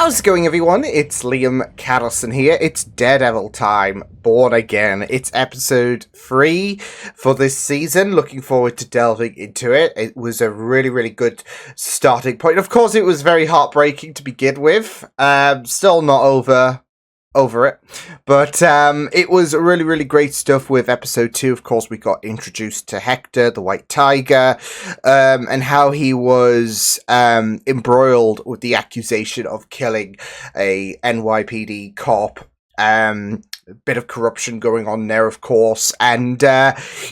How's it going, everyone? It's Liam Catterson here. It's Daredevil time, Born Again. It's episode 3 for this season. Looking forward to delving into it. It was a really good starting point. Of course, it was very heartbreaking to begin with. Still not over it, but it was really great stuff with episode 2. Of course, we got introduced to Hector, the White Tiger, and how he was embroiled with the accusation of killing a NYPD cop. A bit of corruption going on there, of course, and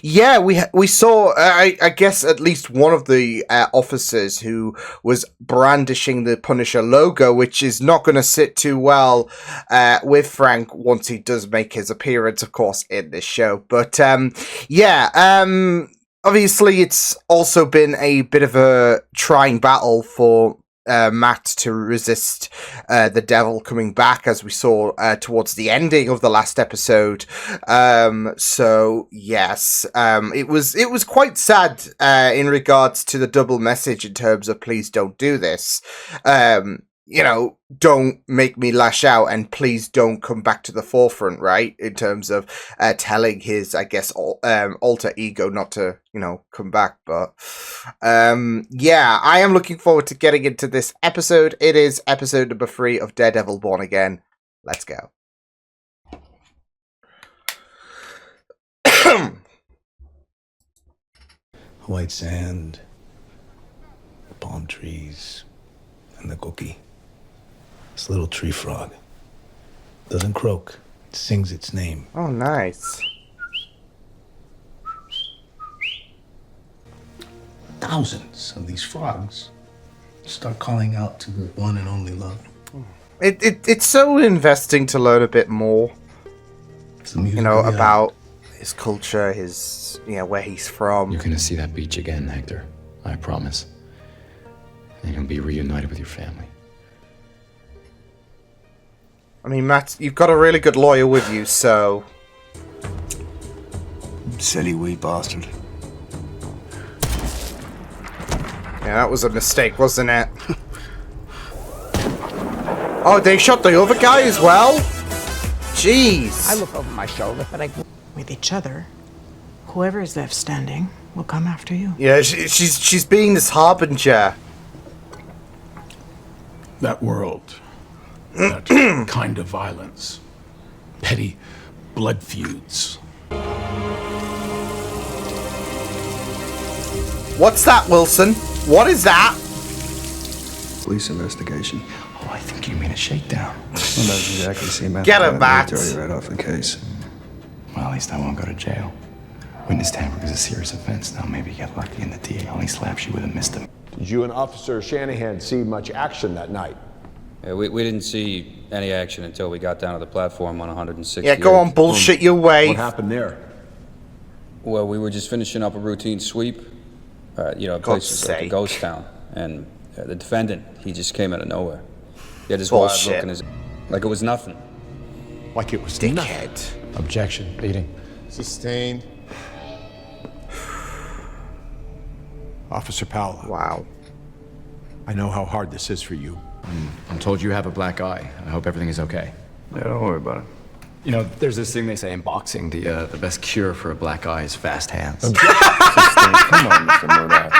we saw I guess at least one of the officers who was brandishing the Punisher logo, which is not going to sit too well with Frank once he does make his appearance, of course, in this show. But obviously it's also been a bit of a trying battle for Matt to resist the devil coming back, as we saw towards the ending of the last episode. So yes, it was quite sad in regards to the double message in terms of please don't do this. Don't make me lash out, and please don't come back to the forefront, right? In terms of telling his, I guess, alter ego not to, come back. But I am looking forward to getting into this episode. It is episode number 3 of Daredevil Born Again. Let's go. White sand, the palm trees, and the cookie. This little tree frog doesn't croak, it sings its name. Oh, nice. Thousands of these frogs start calling out to their one and only love. It's so investing to learn a bit more, about his culture, his, where he's from. You're gonna see that beach again, Hector. I promise. And you'll be reunited with your family. I mean, Matt, you've got a really good lawyer with you, so... Silly wee bastard. Yeah, that was a mistake, wasn't it? Oh, they shot the other guy as well? Jeez. I look over my shoulder, but with each other, whoever is left standing will come after you. Yeah, she's being this harbinger. That world, that kind of violence, petty blood feuds. What's that, Wilson? What is that? Police investigation. Oh, I think you mean a shakedown. Well, that's exactly the same. Get him, Matt. Right off the case. Well, at least I won't go to jail. Witness tampering is a serious offense. Now maybe get lucky and the DA only slaps you with a misdemeanor. Did you and Officer Shanahan see much action that night? Yeah, we didn't see any action until we got down to the platform on 160. Yeah, go on, bullshit your way. What happened there? Well, we were just finishing up a routine sweep. Places like a ghost town. And the defendant, he just came out of nowhere. He had this wild look in his... Like it was nothing. Like it was Dickhead. nothing. Objection. Beating. Sustained. Officer Powell. Wow. I know how hard this is for you. I'm told you have a black eye. I hope everything is okay. Yeah, don't worry about it. There's this thing they say in boxing, the best cure for a black eye is fast hands. Come on, Mr. Murdoch.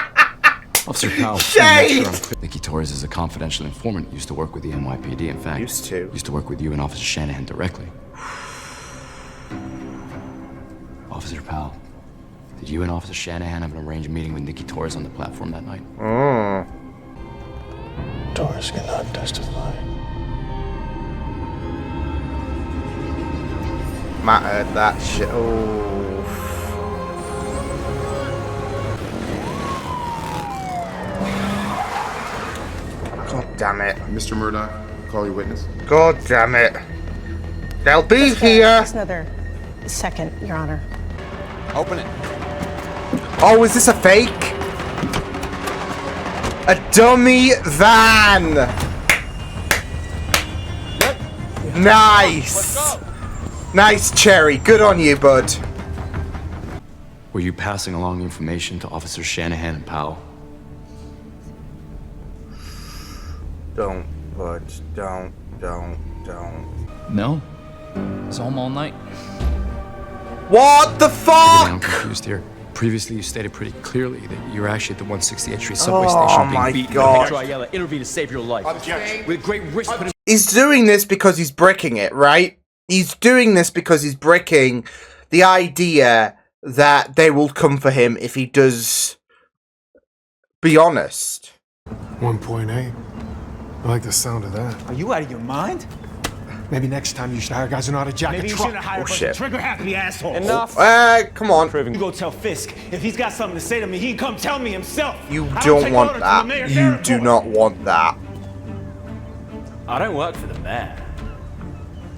Officer Powell. Shade! Nicky Torres is a confidential informant. Used to work with the NYPD. In fact, Used to work with you and Officer Shanahan directly. Officer Powell, did you and Officer Shanahan have an arranged meeting with Nicky Torres on the platform that night? Torres cannot testify. Matt heard that shit. Oh. God damn it. Mr. Murdoch, call your witness. God damn it. They'll be here. Just another second, Your Honor. Open it. Oh, is this a fake? A dummy van. Nice. Nice, Cherry. Good on you, bud. Were you passing along information to Officers Shanahan and Powell? Don't but don't. No? I was home all night. What the Maybe I'm fuck? confused here. Previously, you stated pretty clearly that you were actually at the 168th Street subway station Oh being my beaten. god. Intervene to save your life. With great risk. He's doing this because he's bricking it, right? He's doing this because he's bricking the idea that they will come for him if he does be honest. 1.8. I like the sound of that. Are you out of your mind? Maybe next time you should hire guys who know how to jack Maybe a you truck. shouldn't hire a bunch shit. of trigger-happy assholes. Enough. Come on. You go tell Fisk. If he's got something to say to me, he can come tell me himself. You I don't take want orders from the that. mayor's You airport. do not want that. I don't work for the mayor.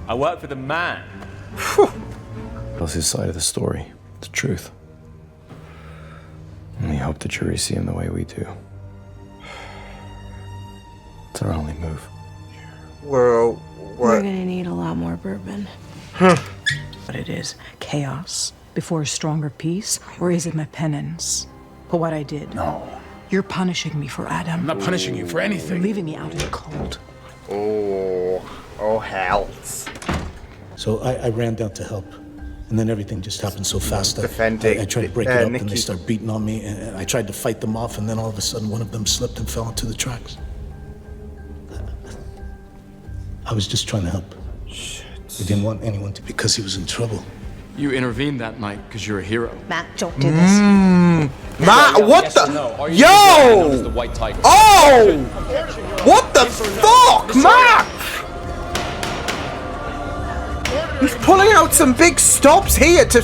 I work for the man. Tells his side of the story, the truth. And we hope the jury see him the way we do. It's our only move. We're gonna need a lot more bourbon. What it is, chaos before a stronger peace, or is it my penance for what I did? No. You're punishing me for Adam. I'm not punishing you for You're anything. leaving me out in the cold. Oh, hells. So I ran down to help. And then everything just happened so fast. Defending, I tried to break it up, and Nikki. they started beating on me. And I tried to fight them off, and then all of a sudden, one of them slipped and fell into the tracks. I was just trying to help. Shit. I didn't want anyone to, because he was in trouble. You intervened that night because you're a hero. Matt, don't do this. Matt, what Yes the? or no? Are you Yo! the White Tiger? Oh! What the fuck, Matt? He's pulling out some big stops here to.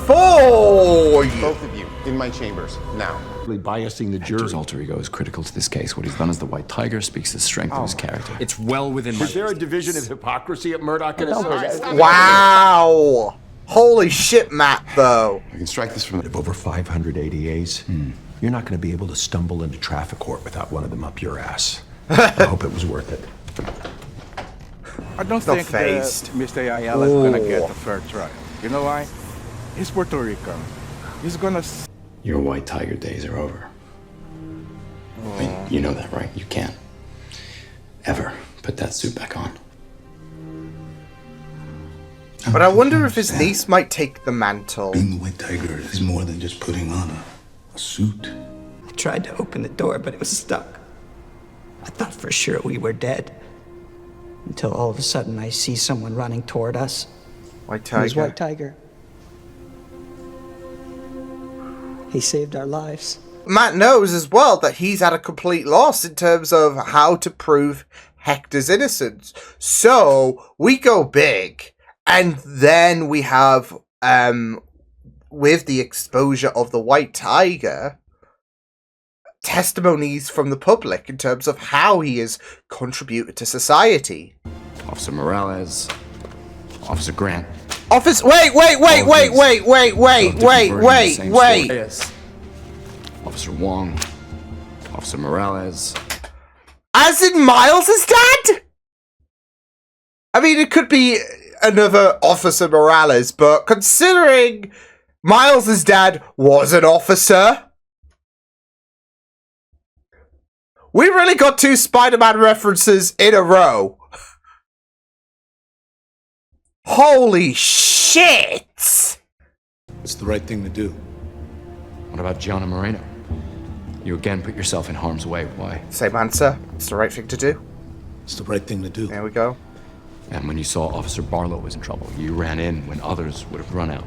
For you. Both of you in my chambers now. Biasing the jury. Hector's alter ego is critical to this case. What he's done as the White Tiger speaks to the strength of his character. It's well within my... Is there a division of hypocrisy at Murdoch and Associates? Wow. Holy shit, Matt, though. I can strike this from the... Over 500 ADAs, you're not going to be able to stumble into traffic court without one of them up your ass. I hope it was worth it. I don't Not think phased. that Mr. Ayala is gonna get a fair trial. You know why? He's Puerto Rican. He's gonna... Your White Tiger days are over. You know that, right? You can't ever put that suit back on. But I wonder if his niece might take the mantle. Being the White Tiger is more than just putting on a suit. I tried to open the door, but it was stuck. I thought for sure we were dead. Until all of a sudden I see someone running toward us. White It was Tiger. White Tiger. He saved our lives. Matt knows as well that he's at a complete loss in terms of how to prove Hector's innocence. So we go big, and then we have, with the exposure of the White Tiger, testimonies from the public in terms of how he has contributed to society. Officer Morales, Officer Grant. Officer, wait. Officer Wong, Officer Morales. As in Miles' dad? I mean, it could be another Officer Morales, but considering Miles' dad was an officer, we really got 2 Spider-Man references in a row. Holy shit! It's the right thing to do. What about Gianna Moreno? You again put yourself in harm's way. Why? Same answer. It's the right thing to do. It's the right thing to do. There we go. And when you saw Officer Barlow was in trouble, you ran in when others would have run out.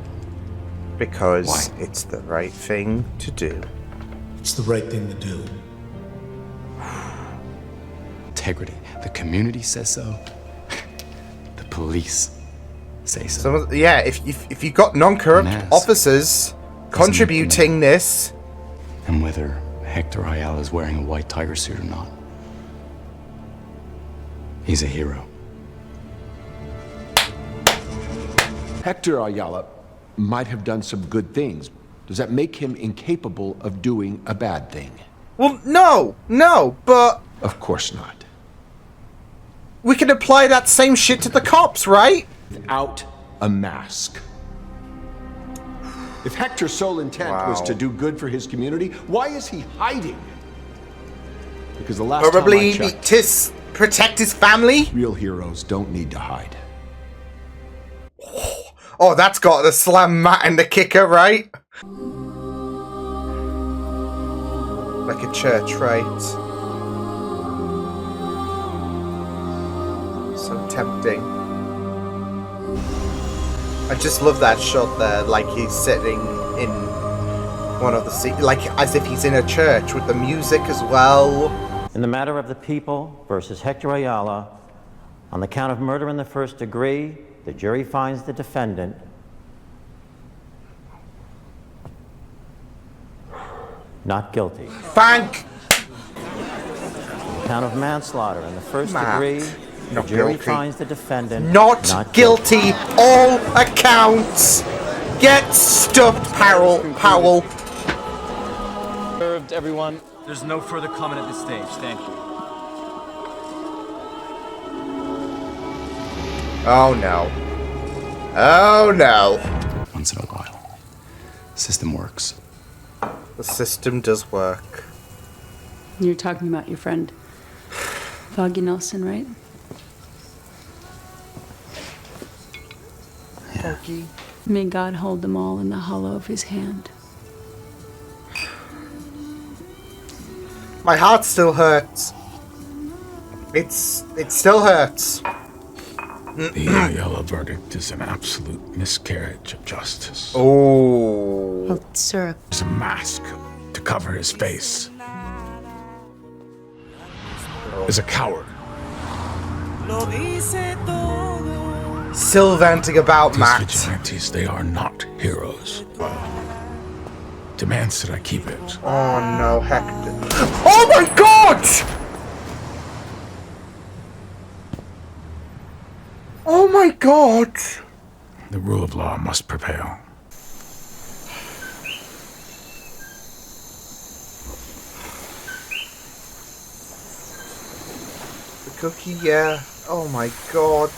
Because Why? it's the right thing to do. It's the right thing to do. Integrity. The community says so. The police say so. So yeah, if you got non-corrupt Mask officers contributing this, And whether Hector Ayala is wearing a White Tiger suit or not, he's a hero. Hector Ayala might have done some good things. Does that make him incapable of doing a bad thing? well, no, but Of course not. we can apply that same shit to the cops, right? Without a mask. If Hector's sole intent was to do good for his community, why is he hiding? because the last probably time I checked, to protect his family. Real heroes don't need to hide. Oh, that's got the slam Matt and the kicker, right? Like a church, right? So tempting. I just love that shot there, like he's sitting in one of the seats, like as if he's in a church with the music as well. In the matter of the people versus Hector Ayala, on the count of murder in the first degree, the jury finds the defendant not guilty. Thank. On the count of manslaughter in the first degree, the jury finds the defendant not guilty. All accounts. Get stuffed, Powell. Served, everyone. There's no further comment at this stage. Thank you. Oh no. Oh no. Once in a while. The system works. The system does work. You're talking about your friend, Foggy Nelson, right? Foggy. May God hold them all in the hollow of his hand. My heart still hurts. It still hurts. The Ayala verdict is an absolute miscarriage of justice. Oh. Well, sir. It's a mask to cover his face. As a coward. Still venting about These Matt. vigilantes, they are not heroes. Demands that I keep it. Oh no, Hector. Oh my god! Oh my god! The rule of law must prevail. The cookie, yeah. Oh my god.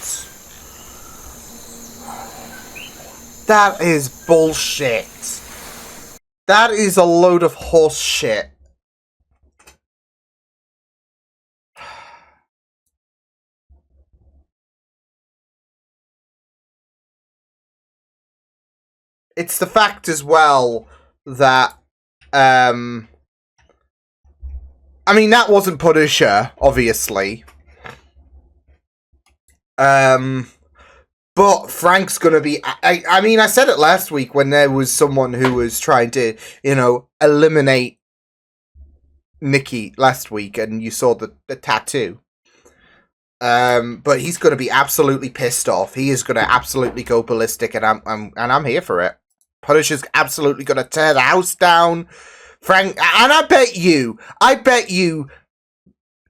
That is bullshit. That is a load of horse shit. It's the fact as well that, I mean, that wasn't Punisher, obviously. But Frank's gonna be... I mean, I said it last week when there was someone who was trying to, you know, eliminate Nikki last week, and you saw the tattoo. But he's gonna be absolutely pissed off. He is gonna absolutely go ballistic, and I'm here for it. Punisher's absolutely gonna tear the house down. Frank, and I bet you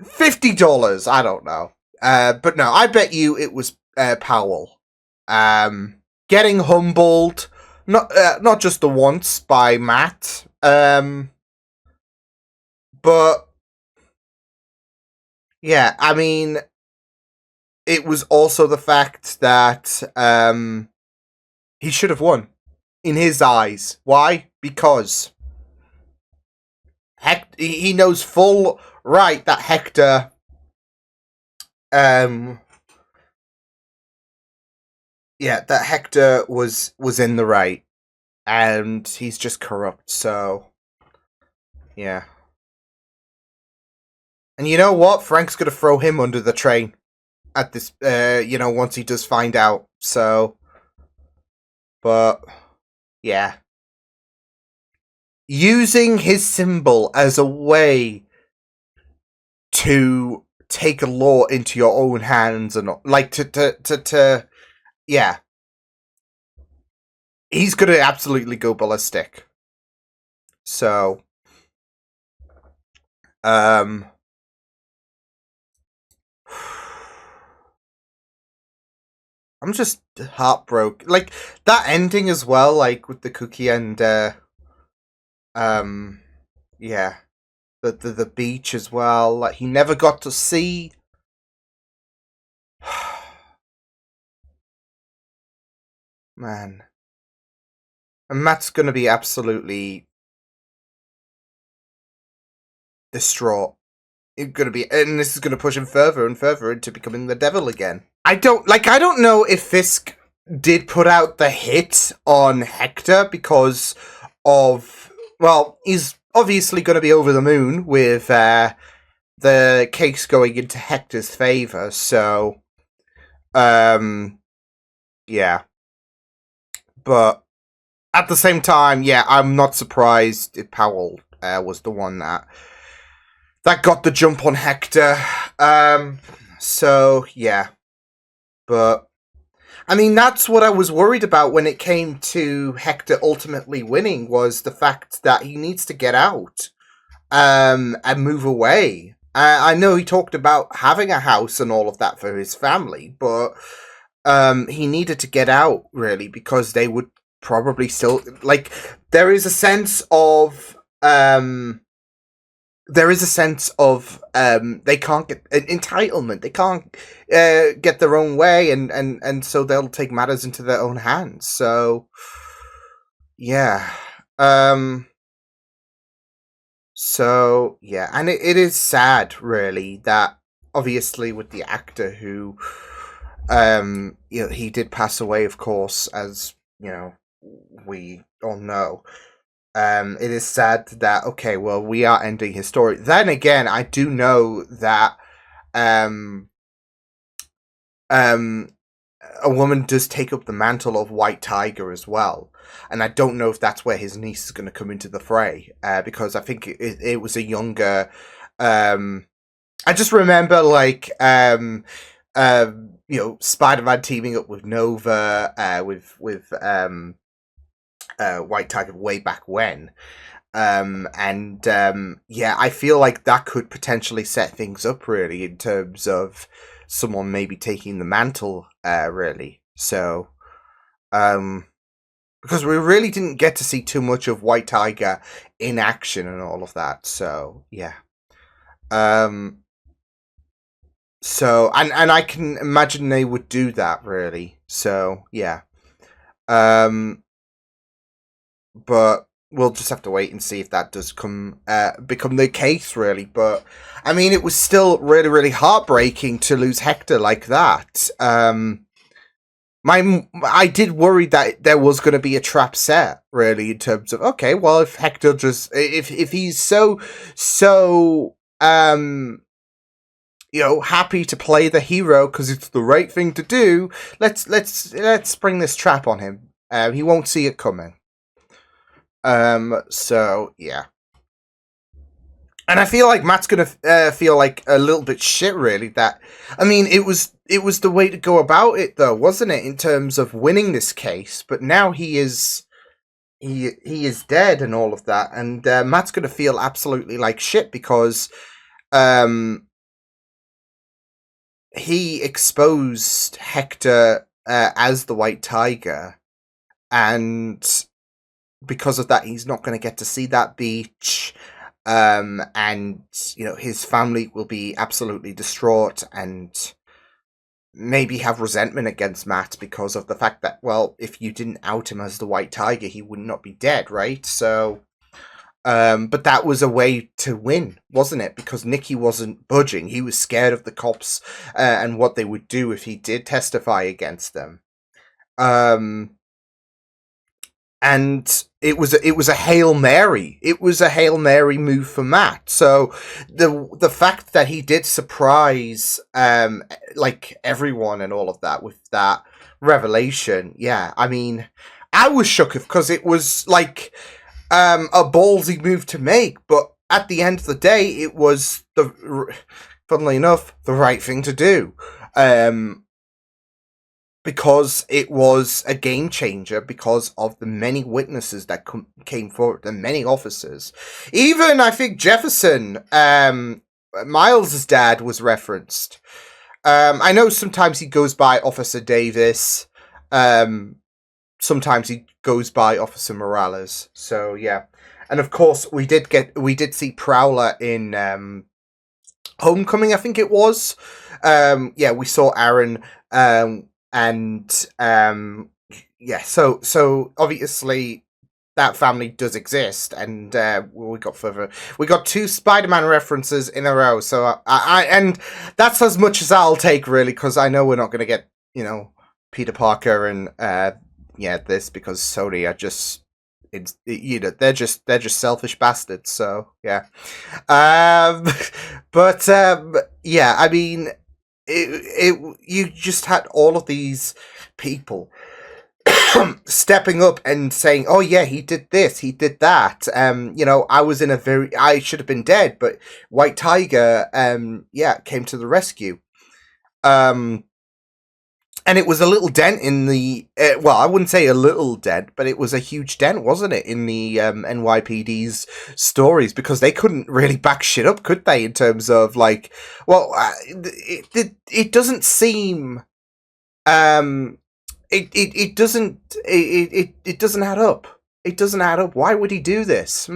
$50. I don't know. But no, I bet you it was Powell. Getting humbled, not just the once by Matt, but yeah, I mean, it was also the fact that he should have won in his eyes. Why? Because he knows full right that Hector yeah, that Hector was in the right, and he's just corrupt, so yeah. And you know what? Frank's gonna throw him under the train at this, you know, once he does find out, so. But, yeah. Using his symbol as a way to take a law into your own hands and, like, to yeah. He's gonna absolutely go ballistic. So, I'm just heartbroken. Like, that ending as well, like, with the cookie and, yeah. The beach as well. Like, he never got to see. Man. And Matt's gonna be absolutely distraught and this is gonna push him further and further into becoming the devil again. I don't know if Fisk did put out the hit on Hector because of, well, he's obviously going to be over the moon with the case going into Hector's favor, so yeah. But at the same time, yeah, I'm not surprised if Powell was the one that got the jump on Hector. So yeah. But I mean, that's what I was worried about when it came to Hector ultimately winning, was the fact that he needs to get out and move away. I know he talked about having a house and all of that for his family, but he needed to get out, really, because they would probably still, like, there is a sense of they can't get entitlement. They can't get their own way, and so they'll take matters into their own hands. So, yeah. So, yeah. And it is sad, really, that obviously with the actor who, he did pass away, of course, as, we all know. It is sad that, okay, well, we are ending his story. Then again, I do know that a woman does take up the mantle of White Tiger as well. And I don't know if that's where his niece is going to come into the fray, because I think it was a younger... I just remember, like, Spider-Man teaming up with Nova, with White Tiger way back when. Yeah, I feel like that could potentially set things up, really, in terms of someone maybe taking the mantle, really. So, because we really didn't get to see too much of White Tiger in action and all of that. So, yeah. So, and I can imagine they would do that, really. So, yeah. But we'll just have to wait and see if that does become the case, really. But I mean, it was still really, really heartbreaking to lose Hector like that. I did worry that there was going to be a trap set, really, in terms of, okay, well, if Hector just if he's so happy to play the hero because it's the right thing to do, let's bring this trap on him. He won't see it coming. So yeah. And I feel like Matt's gonna feel like a little bit shit, really. That, I mean, it was the way to go about it, though, wasn't it? In terms of winning this case, but now he is dead and all of that, and Matt's gonna feel absolutely like shit because he exposed Hector as the White Tiger, and because of that, he's not going to get to see that beach. And his family will be absolutely distraught and maybe have resentment against Matt because of the fact that, well, if you didn't out him as the White Tiger, he would not be dead, right? So, but that was a way to win, wasn't it? Because Nicky wasn't budging. He was scared of the cops and what they would do if he did testify against them. And it was a Hail Mary. It was a Hail Mary move for Matt. So the fact that he did surprise like everyone and all of that with that revelation, yeah. I mean, I was shook because it was like a ballsy move to make, but at the end of the day, it was funnily enough, the right thing to do. Because it was a game changer because of the many witnesses that came forward, the many officers. Even, I think, Jefferson, Miles' dad, was referenced. I know sometimes he goes by Officer Davis. Sometimes he goes by Officer Morales. So, yeah. And, of course, we did see Prowler in Homecoming, I think it was. Yeah, we saw Aaron... and yeah, so obviously that family does exist, and we got 2 Spider-Man references in a row. So and that's as much as I'll take, really, because I know we're not going to get Peter Parker and this, because Sony are just they're just selfish bastards. So yeah, but yeah, I mean, you just had all of these people stepping up and saying, "Oh yeah, he did this, he did that." I should have been dead, but White Tiger, came to the rescue. And it was a little dent in the I wouldn't say a little dent, but it was a huge dent, wasn't it, in the NYPD's stories, because they couldn't really back shit up, could they? In terms of it doesn't seem. It doesn't add up. It doesn't add up. Why would he do this?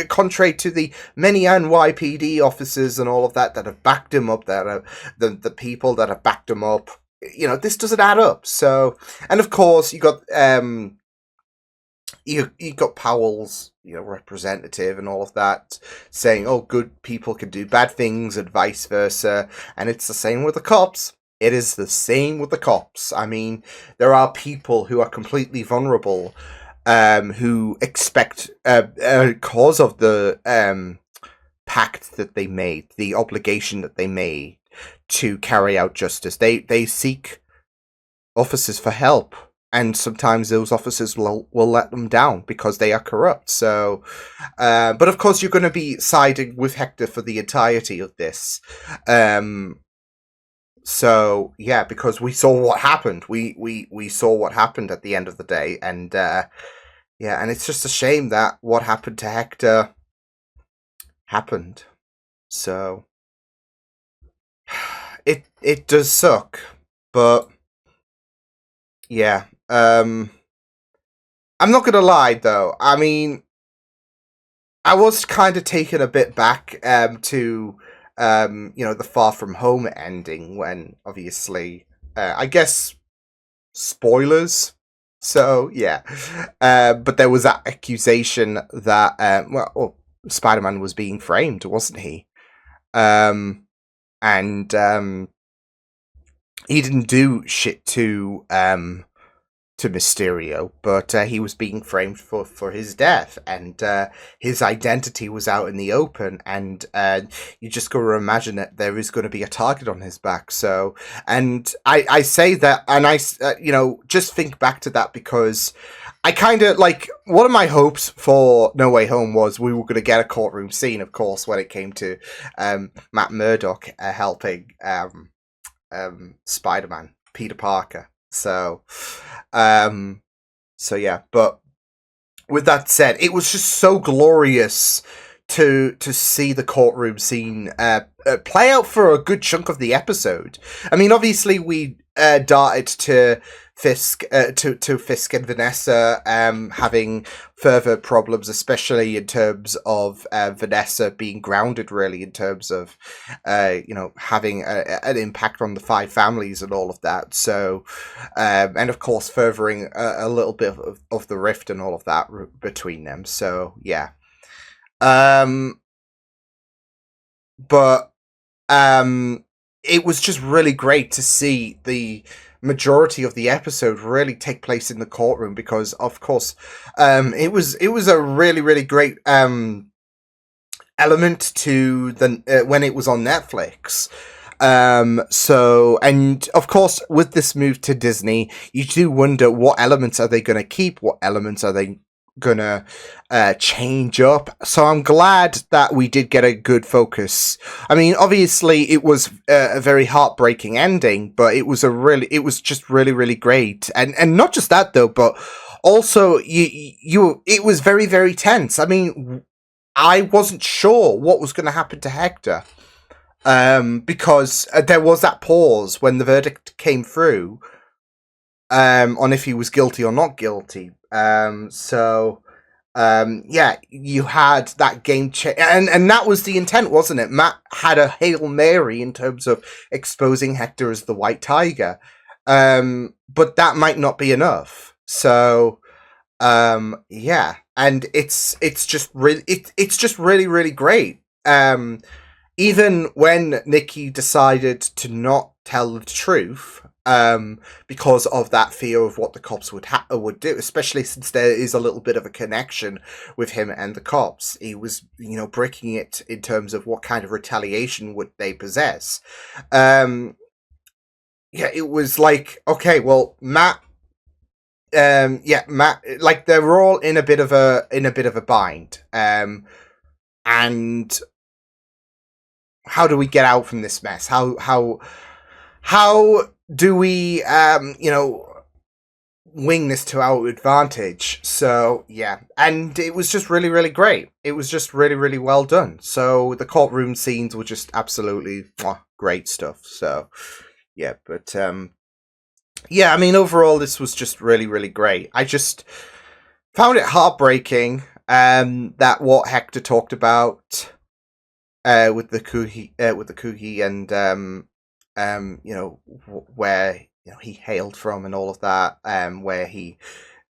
Contrary to the many NYPD officers and all of that have backed him up, that are the people that have backed him up. This doesn't add up. So, and of course, you got Powell's representative and all of that saying, "Oh, good people can do bad things," and vice versa. And it's the same with the cops. It is the same with the cops. I mean, there are people who are completely vulnerable, who expect, cause of the pact that they made, the obligation that they made to carry out justice. They seek officers for help, and sometimes those officers will let them down because they are corrupt. So, but of course, you're going to be siding with Hector for the entirety of this. So yeah, because we saw what happened. We saw what happened at the end of the day, and and it's just a shame that what happened to Hector happened. So it does suck, but yeah. I'm not gonna lie though. I mean, I was kind of taken a bit back to the Far From Home ending, when obviously I guess spoilers. So yeah, but there was that accusation that Spider-Man was being framed, wasn't he? And he didn't do shit to Mysterio, but he was being framed for his death, and his identity was out in the open, and you just got to imagine that there is going to be a target on his back. So, and I say that, and I just think back to that, because I kind of one of my hopes for No Way Home was we were going to get a courtroom scene, of course, when it came to Matt Murdock helping Spider-Man, Peter Parker. So yeah, but with that said, it was just so glorious to see the courtroom scene play out for a good chunk of the episode. I mean, obviously we darted to Fisk and Vanessa having further problems, especially in terms of Vanessa being grounded, really, in terms of having an impact on the 5 families and all of that. So and of course furthering a little bit of the rift and all of that between them. So yeah, but it was just really great to see the majority of the episode really take place in the courtroom, because of course it was a really, really great element to the when it was on Netflix. So, and of course with this move to Disney, you do wonder what elements are they going to keep, what elements are they gonna change up. So I'm glad that we did get a good focus. I mean, obviously it was a very heartbreaking ending, but it was just really, really great. And not just that though, but also it was very, very tense. I mean, I wasn't sure what was going to happen to Hector, because there was that pause when the verdict came through on if he was guilty or not guilty. Yeah, you had that game and that was the intent, wasn't it? Matt had a Hail Mary in terms of exposing Hector as the White Tiger, but that might not be enough. So Yeah, and it's just really really great. Even when Nikki decided to not tell the truth, because of that fear of what the cops would do, especially since there is a little bit of a connection with him and the cops. He was, breaking it in terms of what kind of retaliation would they possess. Yeah, it was like, okay, well, Matt, like they're all in a bit of a bind, and how do we get out from this mess? How do we, wing this to our advantage? So, yeah. And it was just really, really great. It was just really, really well done. So, the courtroom scenes were just absolutely great stuff. So, yeah. But, yeah, I mean, overall, this was just really, really great. I just found it heartbreaking that what Hector talked about with the Kuhi and where he hailed from and all of that, where he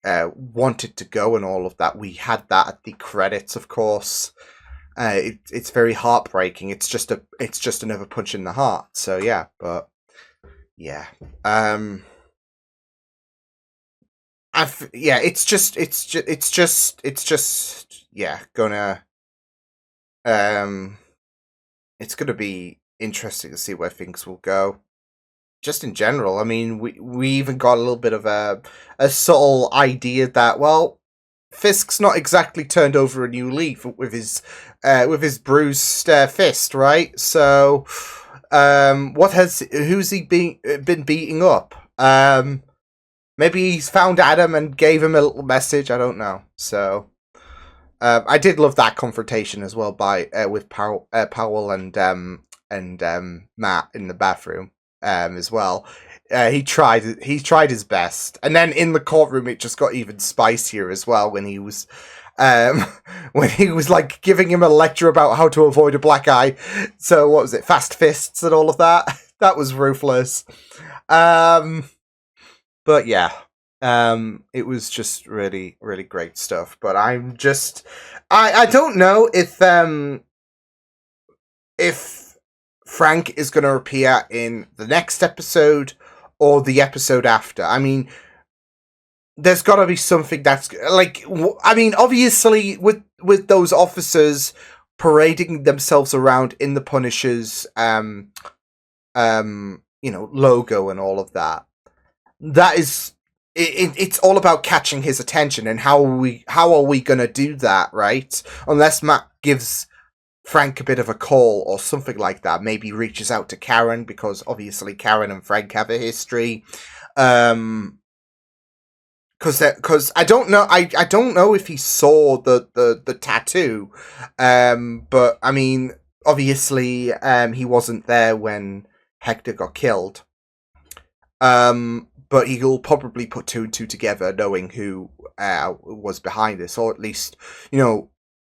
wanted to go and all of that. We had that at the credits, of course. It's very heartbreaking. It's just another punch in the heart. So yeah, but yeah, it's just gonna it's gonna be interesting to see where things will go. Just in general, I mean, we even got a little bit of a subtle idea that, well, Fisk's not exactly turned over a new leaf with his bruised fist, right? So, who's he been beating up? Maybe he's found Adam and gave him a little message. I don't know. So, I did love that confrontation as well with Powell and Matt in the bathroom. As well, he tried his best, and then in the courtroom it just got even spicier as well when he was like giving him a lecture about how to avoid a black eye. So what was it, fast fists and all of that? That was ruthless. But yeah, it was just really really great stuff. But I don't know if Frank is going to appear in the next episode or the episode after. I mean, there's got to be something that's like, I mean, obviously with those officers parading themselves around in the Punisher's logo and all of that. That is it's all about catching his attention, and how are we going to do that, right? Unless Matt gives Frank a bit of a call or something like that. Maybe reaches out to Karen, because obviously Karen and Frank have a history. Because I don't know. I don't know if he saw the tattoo. But I mean, obviously, he wasn't there when Hector got killed. But he'll probably put two and two together, knowing who was behind this, or at least,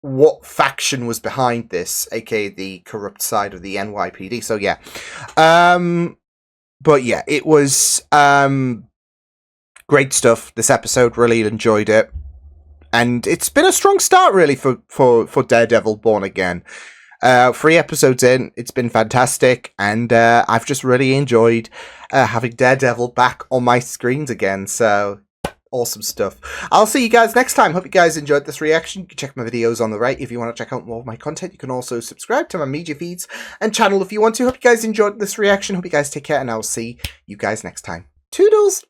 what faction was behind this, aka the corrupt side of the NYPD. So yeah, but yeah, it was great stuff. This episode, really enjoyed it, and it's been a strong start really for Daredevil Born Again. 3 episodes in, it's been fantastic, and I've just really enjoyed having Daredevil back on my screens again. So awesome stuff. I'll see you guys next time. Hope you guys enjoyed this reaction. You can check my videos on the right if you want to check out more of my content. You can also subscribe to my media feeds and channel if you want to. Hope you guys enjoyed this reaction. Hope you guys take care, and I'll see you guys next time. Toodles!